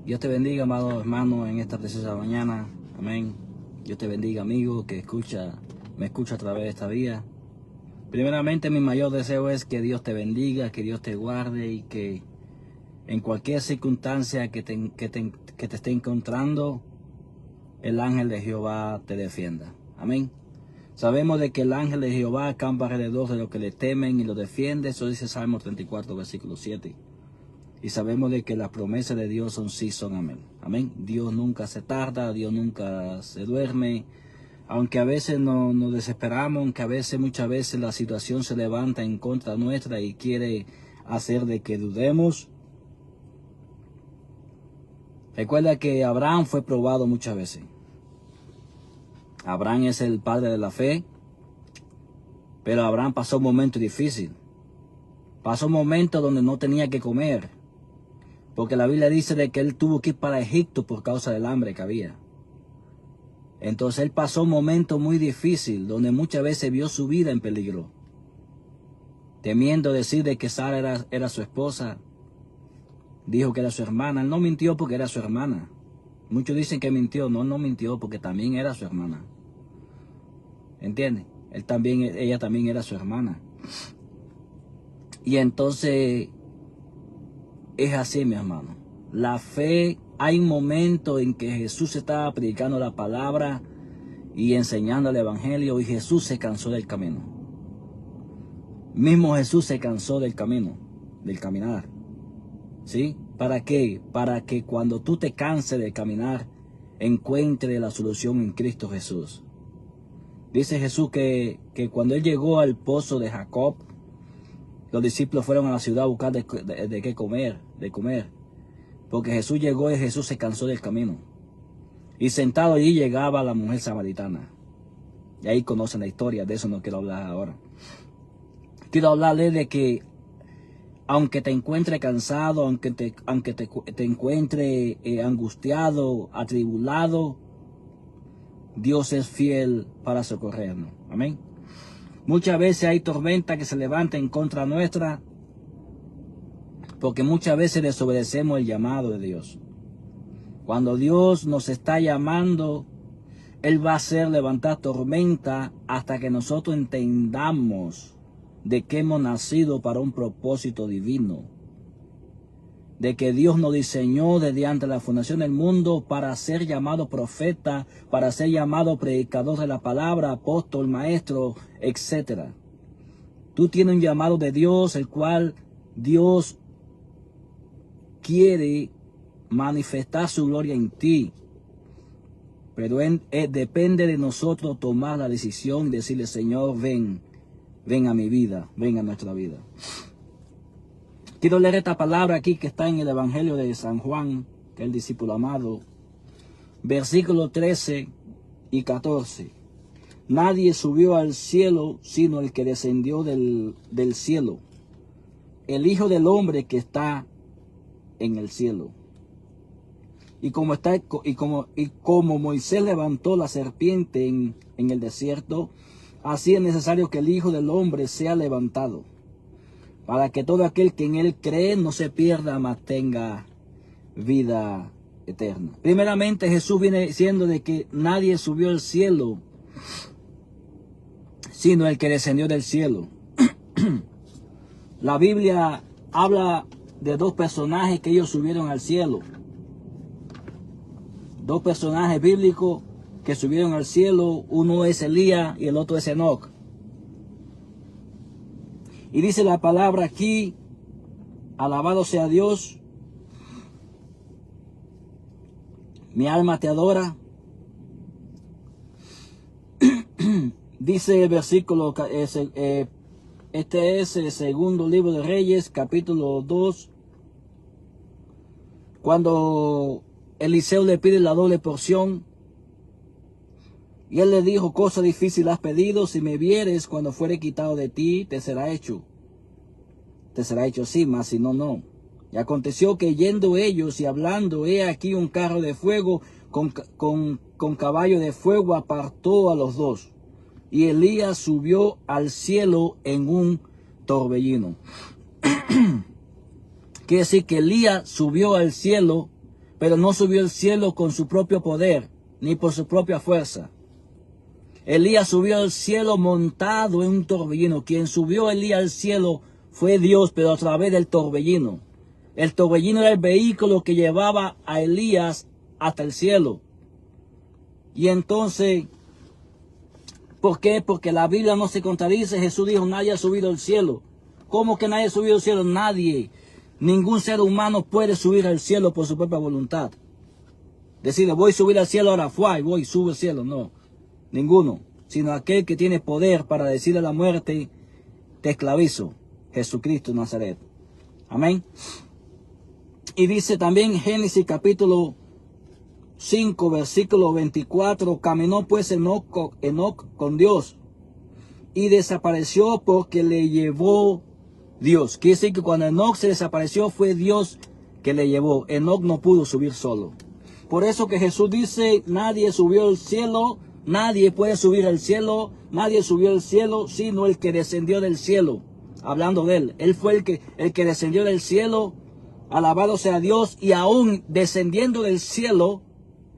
Dios te bendiga, amado hermano, en esta preciosa mañana. Amén. Dios te bendiga, amigo, que me escucha a través de esta vía. Primeramente, mi mayor deseo es que Dios te bendiga, que Dios te guarde y que en cualquier circunstancia que te esté encontrando, el ángel de Jehová te defienda. Amén. Sabemos de que el ángel de Jehová acampa alrededor de los que le temen y lo defiende. Eso dice Salmo 34, versículo 7. Y sabemos de que las promesas de Dios son sí, son amén. Amén. Dios nunca se tarda, Dios nunca se duerme. Aunque a veces nos desesperamos, aunque muchas veces la situación se levanta en contra nuestra y quiere hacer de que dudemos. Recuerda que Abraham fue probado muchas veces. Abraham es el padre de la fe, pero Abraham pasó un momento difícil. Pasó un momento donde no tenía que comer, porque la Biblia dice de que él tuvo que ir para Egipto por causa del hambre que había. Entonces él pasó un momento muy difícil, donde muchas veces vio su vida en peligro, temiendo decir de que Sara era su esposa. Dijo que era su hermana. Él no mintió porque era su hermana. Muchos dicen que mintió. No, no mintió porque también era su hermana. ¿Entiendes? Ella también era su hermana. Y entonces es así, mi hermano. La fe, hay un momento en que Jesús estaba predicando la palabra y enseñando el evangelio, y Jesús se cansó del camino. Mismo Jesús se cansó del camino, del caminar. ¿Sí? ¿Para qué? Para que cuando tú te canses de caminar, encuentre la solución en Cristo Jesús. Dice Jesús que cuando él llegó al pozo de Jacob, los discípulos fueron a la ciudad a buscar de qué comer, de comer. Porque Jesús llegó y Jesús se cansó del camino. Y sentado allí llegaba la mujer samaritana. Y ahí conocen la historia, de eso no quiero hablar ahora. Quiero hablarles de que aunque te encuentre cansado, aunque te encuentre angustiado, atribulado, Dios es fiel para socorrernos. Amén. Muchas veces hay tormenta que se levanta en contra nuestra, porque muchas veces desobedecemos el llamado de Dios. Cuando Dios nos está llamando, Él va a hacer levantar tormenta hasta que nosotros entendamos de que hemos nacido para un propósito divino. De que Dios nos diseñó desde antes de la fundación del mundo para ser llamado profeta, para ser llamado predicador de la palabra, apóstol, maestro, etc. Tú tienes un llamado de Dios, el cual Dios quiere manifestar su gloria en ti. Pero depende de nosotros tomar la decisión y decirle: Señor, ven a mi vida, ven a nuestra vida. Quiero leer esta palabra aquí que está en el Evangelio de San Juan, que es el discípulo amado. Versículos 13 y 14. Nadie subió al cielo sino el que descendió del cielo, el Hijo del Hombre que está en el cielo. Y como Moisés levantó la serpiente en el desierto, así es necesario que el Hijo del Hombre sea levantado, para que todo aquel que en él cree no se pierda, mas tenga vida eterna. Primeramente, Jesús viene diciendo de que nadie subió al cielo sino el que descendió del cielo. La Biblia habla de dos personajes que ellos subieron al cielo. Dos personajes bíblicos que subieron al cielo. Uno es Elías y el otro es Enoc. Y dice la palabra aquí: alabado sea Dios, mi alma te adora. Dice el versículo, este es el segundo libro de Reyes, capítulo 2. Cuando Eliseo le pide la doble porción, y él le dijo: cosa difícil has pedido, si me vieres cuando fuere quitado de ti, te será hecho. Te será hecho así, mas si no, no. Y aconteció que yendo ellos y hablando, he aquí un carro de fuego con caballo de fuego apartó a los dos. Y Elías subió al cielo en un torbellino. Quiere decir que Elías subió al cielo pero no subió al cielo con su propio poder, ni por su propia fuerza. Elías subió al cielo montado en un torbellino. Quien subió Elías al cielo fue Dios, pero a través del torbellino. El torbellino era el vehículo que llevaba a Elías hasta el cielo. Y entonces, ¿por qué? Porque la Biblia no se contradice. Jesús dijo, nadie ha subido al cielo. ¿Cómo que nadie ha subido al cielo? Nadie. Ningún ser humano puede subir al cielo por su propia voluntad. Decirle, voy a subir al cielo ahora, voy, sube al cielo. No, ninguno. Sino aquel que tiene poder para decirle a la muerte, te esclavizo. Jesucristo de Nazaret. Amén. Y dice también Génesis capítulo 5, versículo 24, caminó pues Enoc con Dios y desapareció porque le llevó Dios. Quiere decir que cuando Enoc se desapareció fue Dios que le llevó. Enoc no pudo subir solo. Por eso que Jesús dice, nadie subió al cielo, nadie puede subir al cielo, nadie subió al cielo, sino el que descendió del cielo. Hablando de él, él fue el que descendió del cielo, alabado sea Dios, y aún descendiendo del cielo,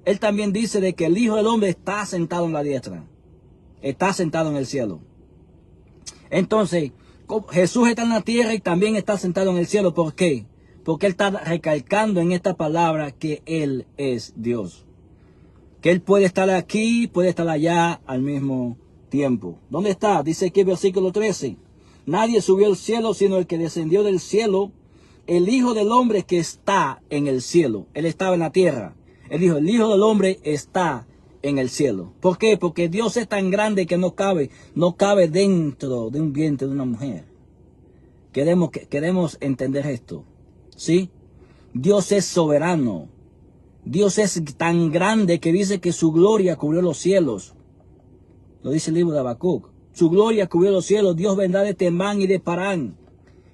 él también dice de que el Hijo del Hombre está sentado en la diestra. Está sentado en el cielo. Entonces, Jesús está en la tierra y también está sentado en el cielo. ¿Por qué? Porque él está recalcando en esta palabra que él es Dios. Que él puede estar aquí, puede estar allá al mismo tiempo. ¿Dónde está? Dice aquí el versículo 13. Nadie subió al cielo sino el que descendió del cielo, el Hijo del Hombre que está en el cielo. Él estaba en la tierra. Él dijo, el Hijo del Hombre está en el cielo. ¿Por qué? Porque Dios es tan grande que no cabe dentro de un vientre de una mujer. Queremos entender esto. ¿Sí? Dios es soberano. Dios es tan grande que dice que su gloria cubrió los cielos. Lo dice el libro de Habacuc. Su gloria cubrió los cielos. Dios vendrá de Temán y de Parán.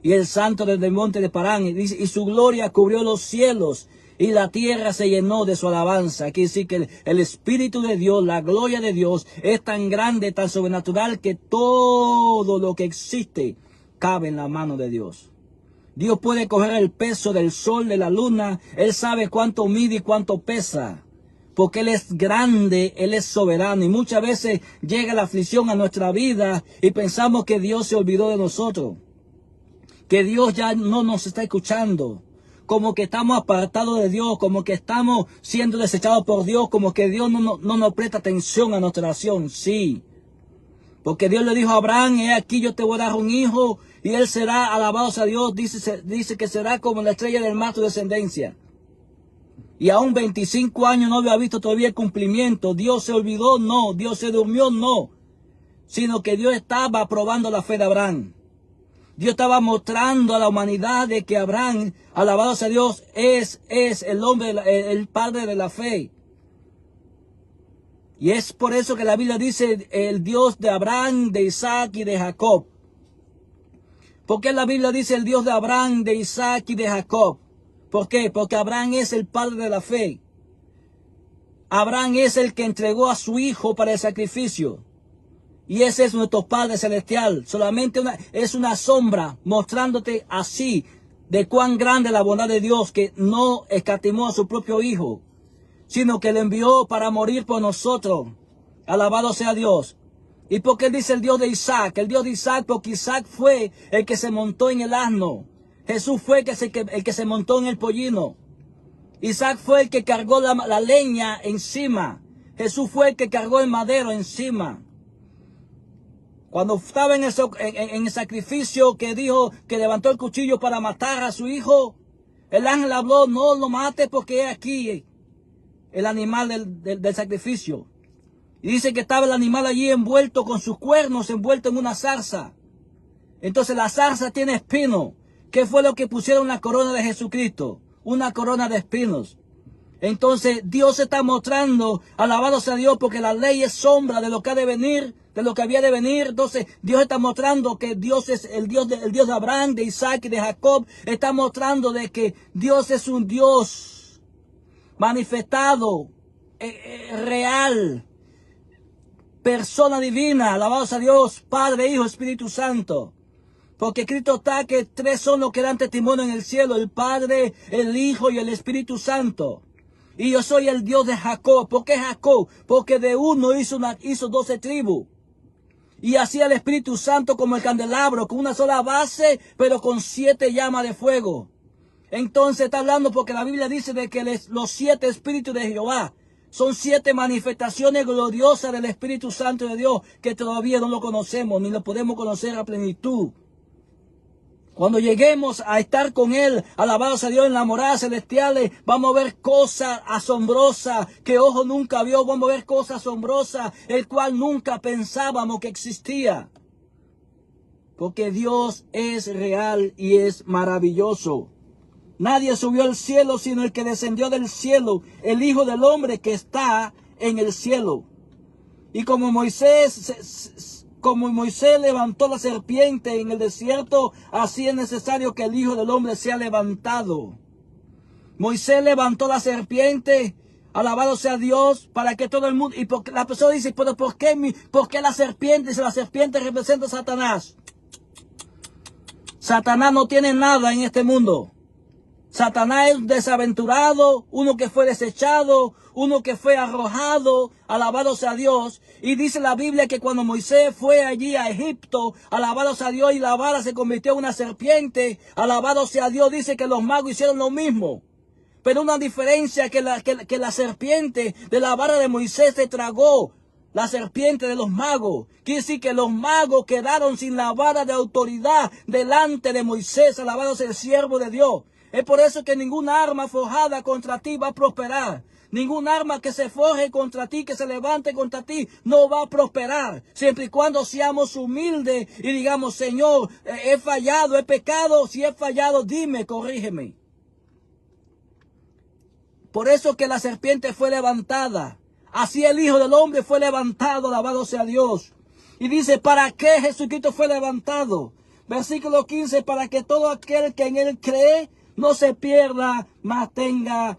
Y el santo desde el monte de Parán. Y su gloria cubrió los cielos. Y la tierra se llenó de su alabanza. Quiere decir que el Espíritu de Dios, la gloria de Dios, es tan grande, tan sobrenatural, que todo lo que existe cabe en la mano de Dios. Dios puede coger el peso del sol, de la luna. Él sabe cuánto mide y cuánto pesa. Porque Él es grande, Él es soberano. Y muchas veces llega la aflicción a nuestra vida y pensamos que Dios se olvidó de nosotros. Que Dios ya no nos está escuchando. Como que estamos apartados de Dios, como que estamos siendo desechados por Dios, como que Dios no nos presta atención a nuestra oración. Sí. Porque Dios le dijo a Abraham, he aquí yo te voy a dar un hijo y él será, alabado sea Dios, dice que será como la estrella del mar tu descendencia. Y aún 25 años no había visto todavía el cumplimiento. Dios se olvidó, no. Dios se durmió, no. Sino que Dios estaba probando la fe de Abraham. Dios estaba mostrando a la humanidad de que Abraham, alabado sea Dios, es el hombre, el padre de la fe. Y es por eso que la Biblia dice el Dios de Abraham, de Isaac y de Jacob. ¿Por qué la Biblia dice el Dios de Abraham, de Isaac y de Jacob? ¿Por qué? Porque Abraham es el padre de la fe. Abraham es el que entregó a su hijo para el sacrificio. Y ese es nuestro Padre Celestial. Solamente es una sombra mostrándote así de cuán grande la bondad de Dios, que no escatimó a su propio hijo, sino que le envió para morir por nosotros. Alabado sea Dios. ¿Y por qué dice el Dios de Isaac? El Dios de Isaac, porque Isaac fue el que se montó en el asno. Jesús fue el que se montó en el pollino. Isaac fue el que cargó la leña encima. Jesús fue el que cargó el madero encima. Cuando estaba en el sacrificio, que dijo que levantó el cuchillo para matar a su hijo, el ángel habló, no lo mate porque es aquí el animal del sacrificio. Y dice que estaba el animal allí envuelto con sus cuernos, envuelto en una zarza. Entonces la zarza tiene espino. ¿Qué fue lo que pusieron en la corona de Jesucristo? Una corona de espinos. Entonces Dios está mostrando, alabado sea Dios, porque la ley es sombra de lo que ha de venir, de lo que había de venir. Entonces Dios está mostrando que Dios es el Dios de Abraham, de Isaac y de Jacob. Está mostrando de que Dios es un Dios manifestado, real, persona divina, alabado sea Dios, Padre, Hijo, Espíritu Santo. Porque Cristo está que tres son los que dan testimonio en el cielo, el Padre, el Hijo y el Espíritu Santo. Y yo soy el Dios de Jacob. ¿Por qué Jacob? Porque de uno hizo 12 tribus. Y así el Espíritu Santo como el candelabro, con una sola base, pero con 7 llamas de fuego. Entonces está hablando porque la Biblia dice de que los 7 espíritus de Jehová son 7 manifestaciones gloriosas del Espíritu Santo de Dios que todavía no lo conocemos, ni lo podemos conocer a plenitud. Cuando lleguemos a estar con Él, alabados a Dios en las moradas celestiales, vamos a ver cosas asombrosas que ojo nunca vio. Vamos a ver cosas asombrosas, el cual nunca pensábamos que existía. Porque Dios es real y es maravilloso. Nadie subió al cielo sino el que descendió del cielo, el Hijo del Hombre que está en el cielo. Y como Moisés levantó la serpiente en el desierto, así es necesario que el Hijo del Hombre sea levantado. Moisés levantó la serpiente, alabado sea Dios, para que todo el mundo... Y porque la persona dice, ¿pero por qué la serpiente? Dice, la serpiente representa a Satanás. Satanás no tiene nada en este mundo. Satanás es un desaventurado, uno que fue desechado, uno que fue arrojado, alabado sea Dios. Y dice la Biblia que cuando Moisés fue allí a Egipto, alabado sea Dios, y la vara se convirtió en una serpiente, alabado sea Dios, dice que los magos hicieron lo mismo. Pero una diferencia que la serpiente de la vara de Moisés se tragó la serpiente de los magos. Quiere decir que los magos quedaron sin la vara de autoridad delante de Moisés, alabado sea el siervo de Dios. Es por eso que ninguna arma forjada contra ti va a prosperar. Ningún arma que se forje contra ti, que se levante contra ti, no va a prosperar. Siempre y cuando seamos humildes y digamos, Señor, he fallado, he pecado. Si he fallado, dime, corrígeme. Por eso que la serpiente fue levantada. Así el Hijo del Hombre fue levantado, alabado sea Dios. Y dice, ¿para qué Jesucristo fue levantado? Versículo 15, para que todo aquel que en Él cree no se pierda, mas tenga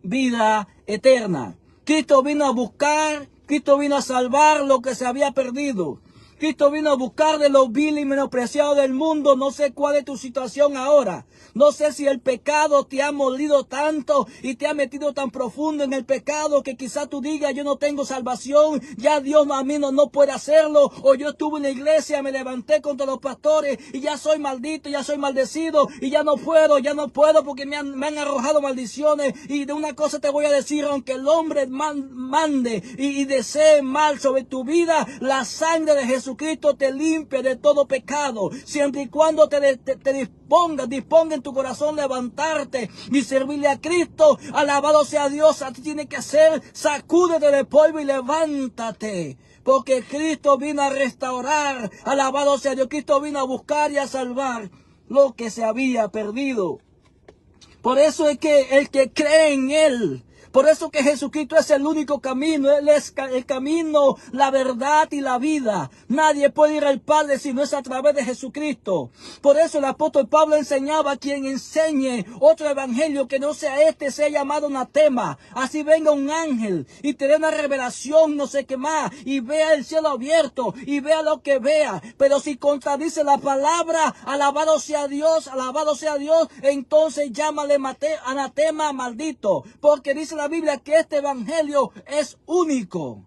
vida eterna. Cristo vino a buscar, Cristo vino a salvar lo que se había perdido. Cristo vino a buscar de lo vil y menospreciado del mundo. No sé cuál es tu situación ahora. No sé si el pecado te ha molido tanto y te ha metido tan profundo en el pecado que quizá tú digas, yo no tengo salvación, ya Dios a mí no puede hacerlo. O yo estuve en la iglesia, me levanté contra los pastores y ya soy maldito, ya soy maldecido y ya no puedo porque me han arrojado maldiciones. Y de una cosa te voy a decir, aunque el hombre mande y desee mal sobre tu vida, la sangre de Jesucristo te limpia de todo pecado, siempre y cuando te disponga en tu corazón levantarte y servirle a Cristo. Alabado sea Dios. A ti tiene que hacer, sacúdete del polvo y levántate, porque Cristo vino a restaurar. Alabado sea Dios. Cristo vino a buscar y a salvar lo que se había perdido. Por eso es que el que cree en Él, por eso que Jesucristo es el único camino. Él es el camino, la verdad y la vida. Nadie puede ir al Padre si no es a través de Jesucristo. Por eso el apóstol Pablo enseñaba: quien enseñe otro evangelio que no sea este, sea llamado anatema. Así venga un ángel y te dé una revelación, no sé qué más, y vea el cielo abierto y vea lo que vea. Pero si contradice la palabra, alabado sea Dios, entonces llámale anatema, maldito. Porque dice la Biblia que este evangelio es único.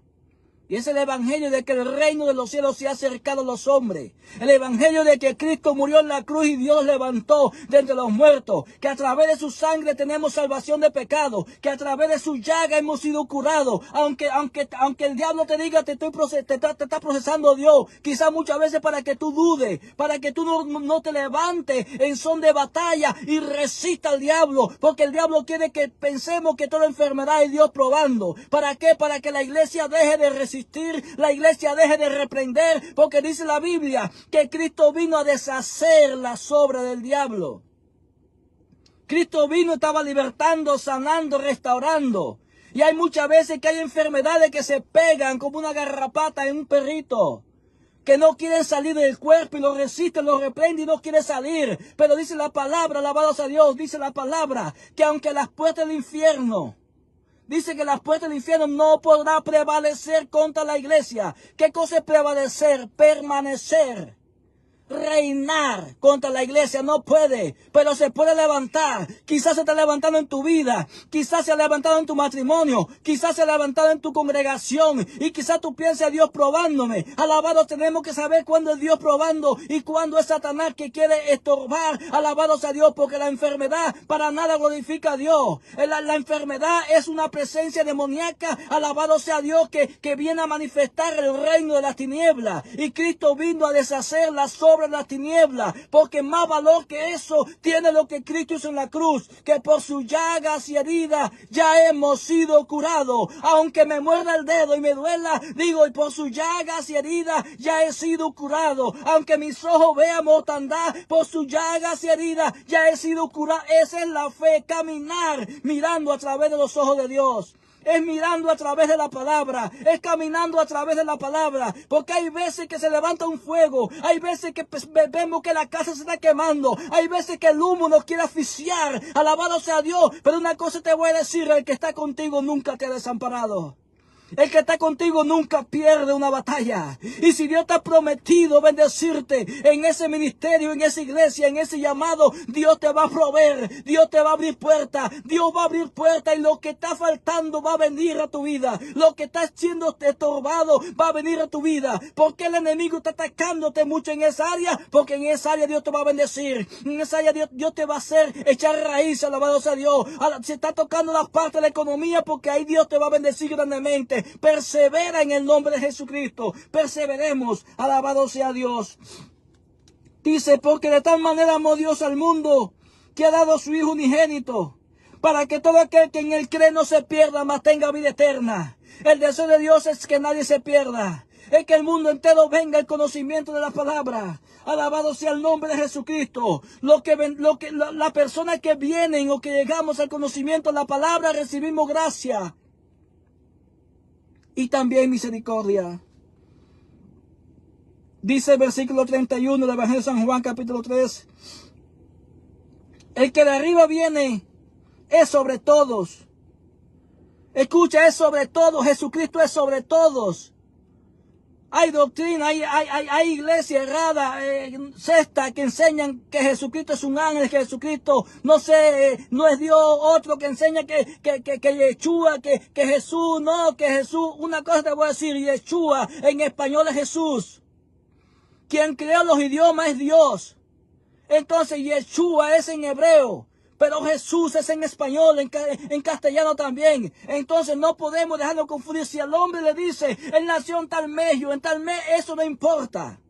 Y es el evangelio de que el reino de los cielos se ha acercado a los hombres. El evangelio de que Cristo murió en la cruz y Dios levantó de entre los muertos. Que a través de su sangre tenemos salvación de pecado. Que a través de su llaga hemos sido curados. Aunque el diablo te diga, te está procesando Dios. Quizás muchas veces para que tú dudes. Para que tú no te levantes en son de batalla y resista al diablo. Porque el diablo quiere que pensemos que toda enfermedad es Dios probando. ¿Para qué? Para que la iglesia deje de resistir. La iglesia deje de reprender, porque dice la Biblia que Cristo vino a deshacer las obras del diablo. Cristo vino, estaba libertando, sanando, restaurando. Y hay muchas veces que hay enfermedades que se pegan como una garrapata en un perrito, que no quieren salir del cuerpo y lo resiste, lo reprende y no quiere salir. Pero dice la palabra, alabados a Dios, dice la palabra que aunque las puertas del infierno, dice que las puertas del infierno no podrá prevalecer contra la iglesia. ¿Qué cosa es prevalecer? Permanecer. reinar contra la iglesia, no puede, pero se puede levantar. Quizás se está levantando en tu vida, quizás se ha levantado en tu matrimonio, quizás se ha levantado en tu congregación, y quizás tú pienses, Dios probándome. Alabado, tenemos que saber cuándo es Dios probando y cuándo es Satanás que quiere estorbar. Alabado sea Dios, porque la enfermedad para nada glorifica a Dios. La enfermedad es una presencia demoníaca, alabado sea Dios, que viene a manifestar el reino de las tinieblas, y Cristo vino a deshacer las obras de las tinieblas, porque más valor que eso tiene lo que Cristo hizo en la cruz, que por sus llagas y heridas ya hemos sido curados. Aunque me muerda el dedo y me duela, digo, y por sus llagas y heridas ya he sido curado. Aunque mis ojos vean mortandad, por sus llagas y heridas ya he sido curado. Esa es la fe, caminar mirando a través de los ojos de Dios. Es mirando a través de la palabra, es caminando a través de la palabra, porque hay veces que se levanta un fuego, hay veces que vemos que la casa se está quemando, hay veces que el humo nos quiere asfixiar, alabado sea Dios, pero una cosa te voy a decir, el que está contigo nunca te ha desamparado. El que está contigo nunca pierde una batalla. Y si Dios te ha prometido bendecirte en ese ministerio, en esa iglesia, en ese llamado, Dios te va a proveer, Dios te va a abrir puertas, Dios va a abrir puertas, y lo que está faltando va a venir a tu vida. Lo que está siendo estorbado va a venir a tu vida. ¿Por qué el enemigo está atacándote mucho en esa área? Porque en esa área Dios te va a bendecir. En esa área Dios te va a hacer echar raíz, alabado sea Dios. Se está tocando la parte de la economía, porque ahí Dios te va a bendecir grandemente. Persevera en el nombre de Jesucristo. Perseveremos. Alabado sea Dios. Dice, porque de tal manera amó Dios al mundo, que ha dado a su Hijo unigénito, para que todo aquel que en él cree no se pierda, mas tenga vida eterna. El deseo de Dios es que nadie se pierda. Es que el mundo entero venga al conocimiento de la palabra. Alabado sea el nombre de Jesucristo. La persona que vienen o que llegamos al conocimiento de la palabra, recibimos gracia y también misericordia. Dice el versículo 31 del Evangelio de San Juan, capítulo 3. El que de arriba viene es sobre todos. Escucha, es sobre todos. Jesucristo es sobre todos. Hay doctrina, hay iglesia errada, secta, que enseñan que Jesucristo es un ángel, que Jesucristo, no es Dios. Otro que enseña que Yeshua, que Jesús, no, que Jesús, una cosa te voy a decir, Yeshua en español es Jesús. Quien creó los idiomas es Dios. Entonces Yeshua es en hebreo, pero Jesús es en español, en castellano también. Entonces no podemos dejarnos confundir. Si al hombre le dice, él nació en tal mes, en tal mes, eso no importa.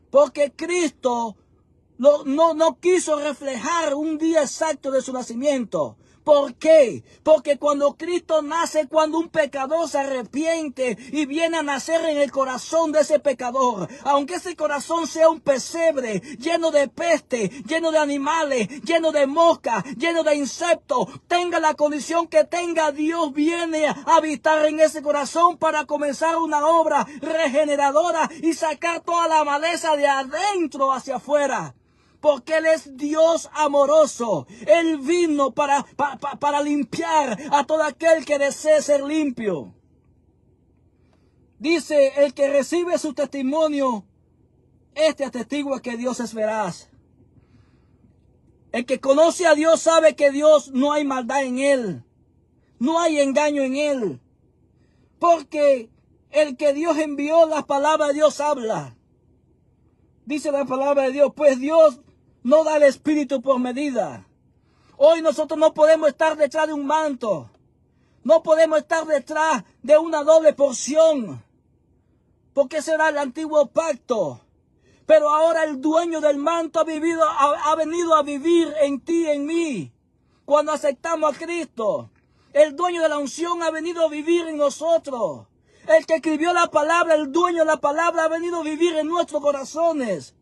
Porque Cristo no quiso reflejar un día exacto de su nacimiento. ¿Por qué? Porque cuando Cristo nace, cuando un pecador se arrepiente y viene a nacer en el corazón de ese pecador, aunque ese corazón sea un pesebre lleno de peste, lleno de animales, lleno de moscas, lleno de insectos, tenga la condición que tenga, Dios viene a habitar en ese corazón para comenzar una obra regeneradora y sacar toda la maleza de adentro hacia afuera. Porque Él es Dios amoroso. Él vino para limpiar a todo aquel que desee ser limpio. Dice, el que recibe su testimonio, este atestigua que Dios es veraz. El que conoce a Dios sabe que Dios no hay maldad en Él. No hay engaño en Él. Porque el que Dios envió, las palabras de Dios habla. Dice la palabra de Dios, pues Dios no da el Espíritu por medida. Hoy nosotros no podemos estar detrás de un manto. No podemos estar detrás de una doble porción. Porque ese era el antiguo pacto. Pero ahora el dueño del manto ha venido a vivir en ti y en mí. Cuando aceptamos a Cristo. El dueño de la unción ha venido a vivir en nosotros. El que escribió la palabra, el dueño de la palabra, ha venido a vivir en nuestros corazones.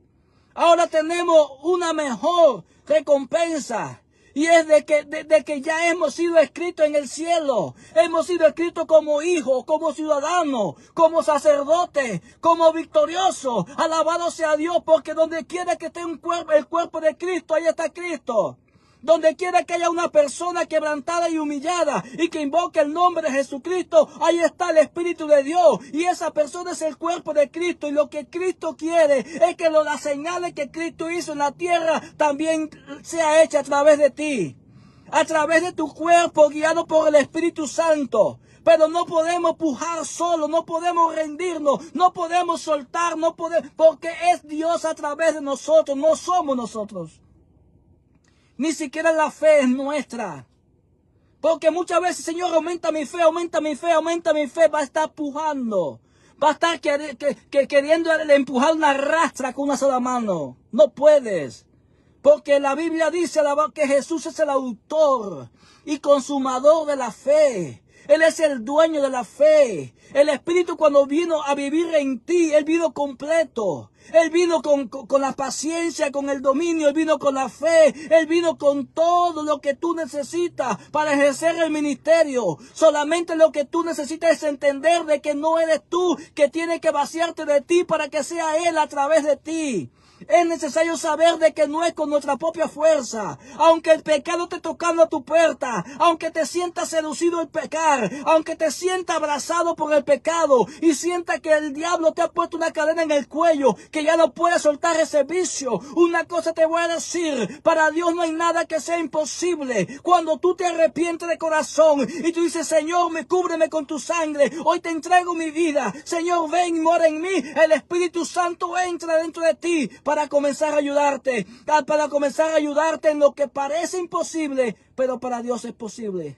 Ahora tenemos una mejor recompensa. Y es de que ya hemos sido escritos en el cielo. Hemos sido escritos como hijos, como ciudadanos, como sacerdotes, como victoriosos. Alabado sea Dios, porque donde quiera que esté el cuerpo de Cristo, ahí está Cristo. Donde quiera que haya una persona quebrantada y humillada y que invoque el nombre de Jesucristo, ahí está el Espíritu de Dios. Y esa persona es el cuerpo de Cristo. Y lo que Cristo quiere es que las señales que Cristo hizo en la tierra también sea hecha a través de ti. A través de tu cuerpo, guiado por el Espíritu Santo. Pero no podemos pujar solo, no podemos rendirnos, no podemos soltar, no podemos, porque es Dios a través de nosotros, no somos nosotros. Ni siquiera la fe es nuestra. Porque muchas veces, Señor, aumenta mi fe, aumenta mi fe, aumenta mi fe, va a estar pujando. Va a estar queriendo empujar una rastra con una sola mano. No puedes. Porque la Biblia dice que Jesús es el autor y consumador de la fe. Él es el dueño de la fe. El Espíritu cuando vino a vivir en ti, Él vino completo. Él vino con la paciencia, con el dominio, Él vino con la fe, Él vino con todo lo que tú necesitas para ejercer el ministerio. Solamente lo que tú necesitas es entender de que no eres tú, que tienes que vaciarte de ti para que sea Él a través de ti. Es necesario saber de que no es con nuestra propia fuerza. Aunque el pecado esté tocando a tu puerta, aunque te sientas seducido al pecar, aunque te sientas abrazado por el pecado y sientas que el diablo te ha puesto una cadena en el cuello, que ya no puedes soltar ese vicio. Una cosa te voy a decir, para Dios no hay nada que sea imposible. Cuando tú te arrepientes de corazón y tú dices, Señor, cúbreme con tu sangre, hoy te entrego mi vida, Señor, ven y mora en mí, el Espíritu Santo entra dentro de ti para comenzar a ayudarte en lo que parece imposible, pero para Dios es posible.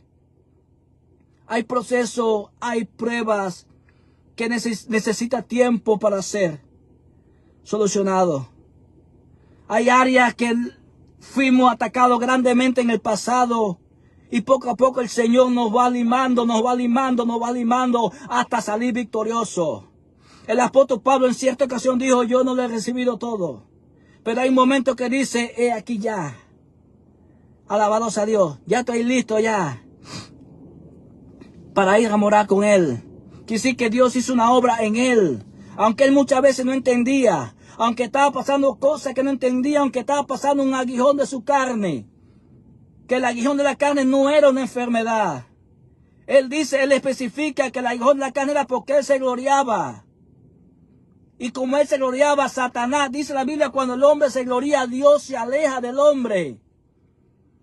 Hay procesos, hay pruebas que necesita tiempo para ser solucionado. Hay áreas que fuimos atacados grandemente en el pasado y poco a poco el Señor nos va limando hasta salir victorioso. El apóstol Pablo en cierta ocasión dijo, yo no lo he recibido todo. Pero hay momentos que dice, he aquí ya. Alabado sea Dios, ya estoy listo ya. Para ir a morar con Él. Quiere decir que Dios hizo una obra en Él. Aunque Él muchas veces no entendía. Aunque estaba pasando cosas que no entendía. Aunque estaba pasando un aguijón de su carne. Que el aguijón de la carne no era una enfermedad. Él especifica que el aguijón de la carne era porque Él se gloriaba. Y como Él se gloriaba, Satanás, dice la Biblia, cuando el hombre se gloria, Dios se aleja del hombre.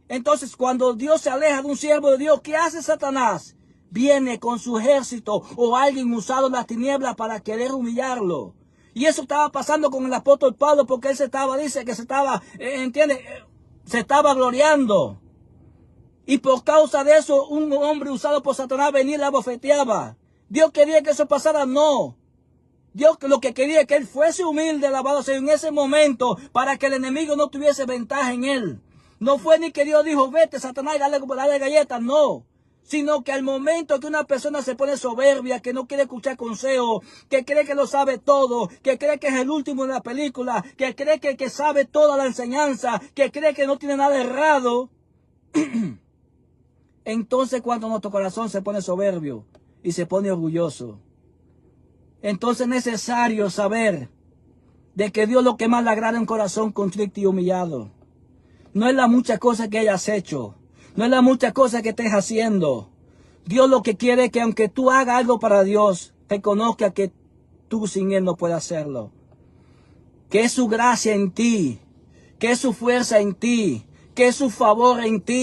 Entonces, cuando Dios se aleja de un siervo de Dios, ¿qué hace Satanás? Viene con su ejército o alguien usado en las tinieblas para querer humillarlo. Y eso estaba pasando con el apóstol Pablo porque él se estaba gloriando. Y por causa de eso, un hombre usado por Satanás venía y la bofeteaba. ¿Dios quería que eso pasara? No. Dios lo que quería es que él fuese humilde, alabado sea, en ese momento, para que el enemigo no tuviese ventaja en él. No fue ni que Dios dijo, vete Satanás y dale galletas, no. Sino que al momento que una persona se pone soberbia, que no quiere escuchar consejos, que cree que lo sabe todo, que cree que es el último de la película, que cree que sabe toda la enseñanza, que cree que no tiene nada errado, entonces cuando nuestro corazón se pone soberbio y se pone orgulloso, entonces es necesario saber de que Dios lo que más le agrada es un corazón contrito y humillado. No es la muchas cosas que hayas hecho. No es la muchas cosas que estés haciendo. Dios lo que quiere es que aunque tú hagas algo para Dios, reconozca que tú sin Él no puedes hacerlo. Que es su gracia en ti. Que es su fuerza en ti. Que es su favor en ti.